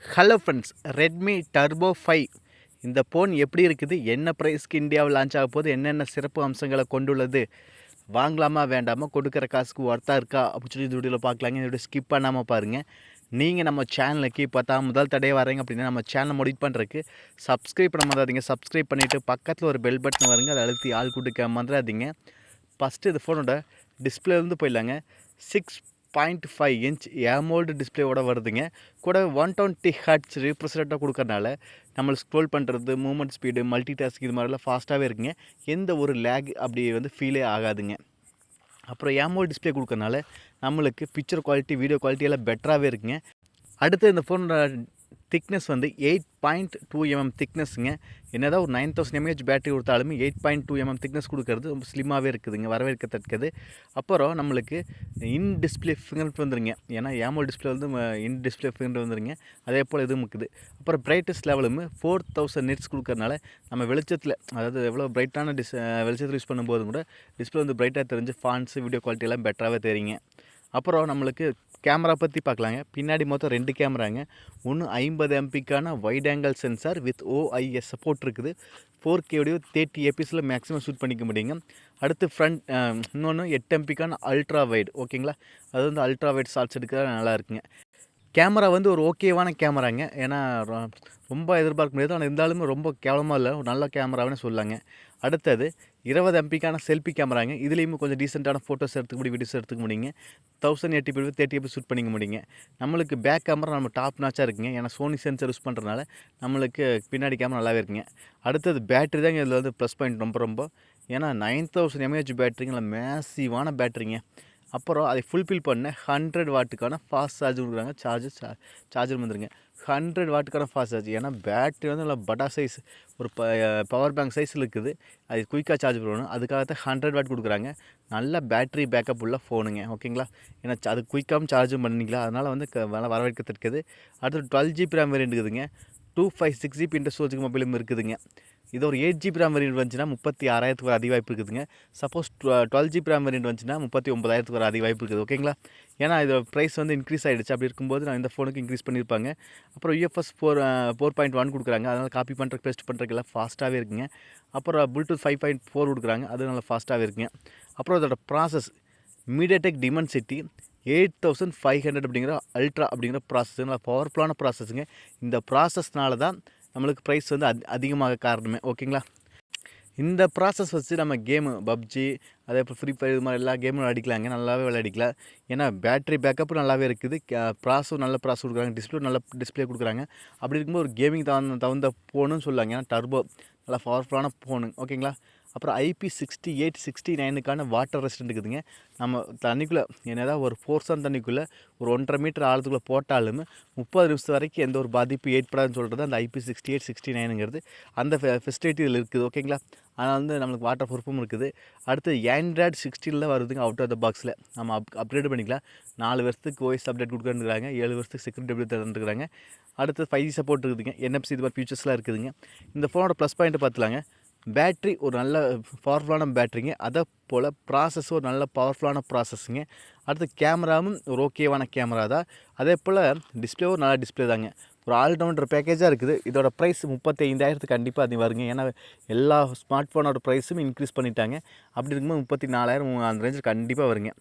Hello friends, Redmi turbo 5 இந்த phone எப்படி இருக்குது, என்ன ப்ரைஸ்க்கு இந்தியாவில் லான்ச் ஆக போகுது, என்னென்ன சிறப்பு அம்சங்களை கொண்டுள்ளது, வாங்கலாமா வேண்டாமா, கொடுக்குற காசுக்கு ஒர்த்தாக இருக்கா அப்படின்னு சொல்லி இந்த வீடியோவில் பார்க்கலாங்க. இந்த வீடியோ ஸ்கிப் பண்ணாமல் பாருங்கள். நீங்கள் நம்ம சேனலுக்கு இப்போ தான் முதல் தடையே வரீங்க அப்படின்னா நம்ம சேனலை மோடிட் பண்ணுறதுக்கு சப்ஸ்கிரைப் பண்ண மாதிரிங்க. சப்ஸ்கிரைப் பண்ணிவிட்டு பக்கத்தில் ஒரு பெல் பட்டன் வருங்க, அதை அழுத்தி ஆள் கொடுக்க மாதிரிங்க. ஃபஸ்ட்டு இந்த ஃபோனோட டிஸ்பிளேலேருந்து போயிடலாங்க. 6.5 இன்ச் ஏமோல்டு டிஸ்பிளேவோட வருதுங்க. கூட 120 ஹெர்ட்ஸ் ரீஃப்ரெஷ் ரேட்டாக கொடுக்கறனால நம்மளுக்கு ஸ்க்ரோல் பண்ணுறது, மூவ்மெண்ட் ஸ்பீடு, மல்டி டாஸ்க் இது மாதிரிலாம் ஃபாஸ்ட்டாகவே இருக்குங்க. எந்த ஒரு லேக் அப்படி ஃபீலே ஆகாதுங்க. அப்புறம் ஏமோல்டு டிஸ்பிளே கொடுக்கறனால நம்மளுக்கு பிக்சர் குவாலிட்டி, வீடியோ குவாலிட்டி எல்லாம் பெட்டராகவே இருக்குங்க. அடுத்து இந்த ஃபோனோட திக்னஸ் 8.2 திக்னஸ்ங்க. என்னதான் ஒரு 9000 mAh பேட்டரி கொடுத்தாலுமே 8.2 திக்னஸ் கொடுக்கறது ரொம்ப ஸ்லிம்மாகவே இருக்குதுங்க, வரவேற்கத்தக்கது. அப்புறம் நம்மளுக்கு இன் டிஸ்பிளே ஃபிங்கர் பிரிண்ட் வந்துருங்க. ஏன்னா ஏமோல் டிஸ்பிளே இன் டிஸ்பிளே ஃபிங்கர் வந்துருங்க. அதே போல் இதுவும் இருக்குது. அப்புறம் பிரைட்னஸ் லெவலும் 4000 nits கொடுக்கறனால நம்ம வெளிச்சத்தில், அதாவது எவ்வளோ பிரைட்டான வெளிச்சத்தில் யூஸ் பண்ணும்போது கூட டிஸ்பிளே பிரைட்டாக தெரிஞ்சு ஃபான்ட்ஸ், வீடியோ குவாலிட்டி எல்லாம் பெட்டராகவே தெரியுங்க. அப்புறம் நம்மளுக்கு கேமரா பற்றி பார்க்கலாங்க. பின்னாடி மொத்தம் 2 கேமராங்க. ஒன்று 50 MP wide angle sensor with OIS support இருக்குது. 4K video 30 fps maximum shoot பண்ணிக்க முடியுங்க. அடுத்து ஃப்ரண்ட் இன்னொன்று 8 MP அல்ட்ரா வைட், ஓகேங்களா. அது அல்ட்ரா வைட் ஷார்ட்ஸ் எடுக்க நல்லா இருக்குங்க. கேமரா ஒரு ஓகேவான கேமராங்க. ஏன்னா ரொம்ப எதிர்பார்க்க முடியாது, ஆனால் இருந்தாலுமே ரொம்ப கேவலமாக இல்லை, ஒரு நல்ல கேமரான்னு சொல்லலாங்க. அடுத்தது 20 MP செல்ஃபி கேமராங்க. இதுலேயுமே கொஞ்சம் டீசெண்டான ஃபோட்டோஸ் எடுத்துக்க முடியும், வீடியோஸ் எடுத்துக்க முடியுங்க. 1080p 30 fps ஷூட் பண்ணிக்க முடியுங்க. நம்மளுக்கு பேக் கேமரா நம்ம டாப் நாச்சாக இருக்குங்க. ஏன்னா சோனி சென்சர் யூஸ் பண்ணுறதுனால நம்மளுக்கு பின்னாடி கேமரா நல்லாவே இருக்குங்க. அடுத்தது பேட்டரி தாங்க இதில் ப்ளஸ் பாயிண்ட் ரொம்ப. ஏன்னா 9000 mAh பேட்டரிங்களா, மேசிவான பேட்டரிங்க. அப்புறம் அதை ஃபுல்ஃபில் பண்ண 100 வாட்டுக்கான ஃபாஸ்ட் சார்ஜ் கொடுக்குறாங்க. சார்ஜர் வந்துருங்க 100 வாட்டுக்கான ஃபாஸ்ட் சார்ஜ். ஏன்னா பேட்டரி நல்லா பட்டா சைஸ், ஒரு பவர் பேங்க் சைஸில் இருக்குது. அது குயிக்காக சார்ஜ் பண்ணணும், அதுக்காகத்தான் 100 வாட் கொடுக்குறாங்க. நல்ல பேட்டரி பேக்கப் உள்ள ஃபோனுங்க, ஓகேங்களா. ஏன்னா அது குயிக்காகவும் சார்ஜும் பண்ணிக்கலாம், அதனால் வரவேற்கத்தக்கது. அடுத்து 12GB ரேம் வேரியன்ட் இருக்குதுங்க. 256GB இன்டர்னல் மொபைலும் இருக்குதுங்க. இது ஒரு 8GB ரேம் வேரியன்ட் வந்துச்சுன்னா 36,000 வர அதிக வாய்ப்பு இருக்குதுங்க. சப்போஸ் 12GB ரேம் வேரியன்ட் வந்துச்சுன்னா 39,000 வர அதிக வாய்ப்பு இருக்குது, ஓகேங்களா. ஏன்னா இதோட ப்ரைஸ் இன்க்ரீஸ் ஆகிடுச்சு. அப்படி இருக்கும்போது நான் இந்த ஃபோனுக்கு இன்க்ரீஸ் பண்ணியிருப்பாங்க. அப்புறம் UFS 4.1 கொடுக்குறாங்க. அதனால் காப்பி பண்ணுறக்கு, பேஸ்ட் பண்ணுறதுக்கு எல்லாம் ஃபாஸ்ட்டாகவே இருக்குங்க. அப்புறம் ப்ளூடூத் 5.4 கொடுக்குறாங்க, அது நல்லா ஃபாஸ்ட்டாகவே இருக்குங்க. அப்புறம் அதோட ப்ராசஸ் மீடியாடெக் டிமென்சிட்டி 8500 அப்படிங்கிற அல்ட்ரா அப்படிங்கிற ப்ராசஸ், நல்லா பவர்ஃபுல்லான ப்ராசஸுங்க. இந்த ப்ராசஸ்னால தான் நம்மளுக்கு ப்ரைஸ் அதிகமாக காரணமே, ஓகேங்களா. இந்த ப்ராசஸ் வச்சு நம்ம கேமு பப்ஜி, அதே போல் ஃப்ரீ ஃபயர், இது மாதிரி எல்லா கேமும் அடிக்கலாங்க, நல்லாவே விளையாடிக்கலாம். ஏன்னா பேட்டரி பேக்கப்பும் நல்லாவே இருக்குது, ப்ராஸும் நல்ல ப்ராஸ் கொடுக்குறாங்க, டிஸ்பிளே நல்ல டிஸ்பிளே கொடுக்குறாங்க. அப்படி இருக்கும்போது ஒரு கேமிங் தகுந்த ஃபோனுன்னு சொல்லுவாங்க. ஏன்னா டர்போ நல்லா பவர்ஃபுல்லான ஃபோனு, ஓகேங்களா. அப்புறம் IP68 69 வாட்டர் ரெசிஸ்டன்ட் இருக்குதுங்க. நம்ம தண்ணிக்குள்ளே என்னதான் ஒரு ஃபோர்ஸான தண்ணிக்குள்ளே ஒரு 1.5 மீட்டர் ஆழத்துக்குள்ளே போட்டாலும் 30 நிமிஷம் வரைக்கும் எந்த ஒரு பாதிப்பு ஏற்படாதுன்னு சொல்கிறது அந்த IP68 69ங்கிறது. அந்த ஃபெசிலிட்டி இதில் இருக்குது, ஓகேங்களா. அதனால் நம்மளுக்கு வாட்டர் ப்ரூஃபும் இருக்குது. அடுத்து Android 16 வருதுங்க அவுட் ஆஃப் த பாக்ஸில். நம்ம அப்கிரேட் பண்ணிக்கலாம். 4 வருஷத்துக்கு OS அப்டேட் கொடுக்குறாங்க, 7 வருஷத்துக்கு செக்யூரிட்டி அப்டேட் தந்துருக்குறாங்க. அடுத்து 5G சப்போர்ட் இருக்குதுங்க, NFC இது மாதிரி ஃபியூச்சர்ஸ்லாம் இருக்குதுங்க. இந்த ஃபோனோட ப்ளஸ் பாயிண்ட்டை பார்த்துலாங்க. பேட்ரி ஒரு நல்ல பவர்ஃபுல்லான பேட்ரிங்க. அதை போல் ப்ராசஸ் ஒரு நல்ல பவர்ஃபுல்லான ப்ராசஸுங்க. அடுத்து கேமராவும் ஒரு ஓகேவான கேமரா தான். அதே போல் டிஸ்பிளேவும் நல்ல டிஸ்பிளே தாங்க. ஒரு ஆல்ரவுண்டர் பேக்கேஜாக இருக்குது. இதோட ப்ரைஸ் 35,000 கண்டிப்பாக அது வருங்க. ஏன்னா எல்லா ஸ்மார்ட் ஃபோனோட ப்ரைஸும் இன்க்ரீஸ் பண்ணிட்டாங்க. அப்படி இருக்கும்போது 34,000 அந்த ரேஞ்சில் கண்டிப்பாக வருங்க.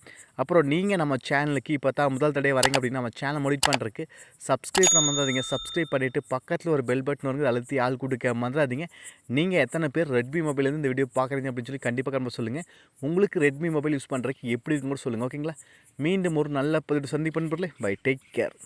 அப்புறம் நீங்கள் நம்ம சேனலுக்கு இப்போ தான் முதல் தடவை வரீங்க அப்படின்னா நம்ம சேனல் மோடிட் பண்ணுறதுக்கு சப்ஸ்கிரைப் பண்ண வந்துடாதீங்க. சப்ஸ்கிரைப் பண்ணிவிட்டு பக்கத்தில் ஒரு பெல் பட்டன் வருங்க, அழுத்தி ஆள் கொடுக்க வந்துடாதீங்க. நீங்கள் எத்தனை பேர் ரெட்மி மொபைலேருந்து இந்த வீடியோ பார்க்குறீங்க அப்படின்னு சொல்லி கண்டிப்பாக கண்டிப்பாக சொல்லுங்கள். உங்களுக்கு ரெட்மி மொபைல் யூஸ் பண்ணுறதுக்கு எப்படி இருக்குன்னு கூட சொல்லுங்கள், ஓகேங்களா. மீண்டும் ஒரு நல்ல பதிவு சந்திப்பேன். Bye, take care.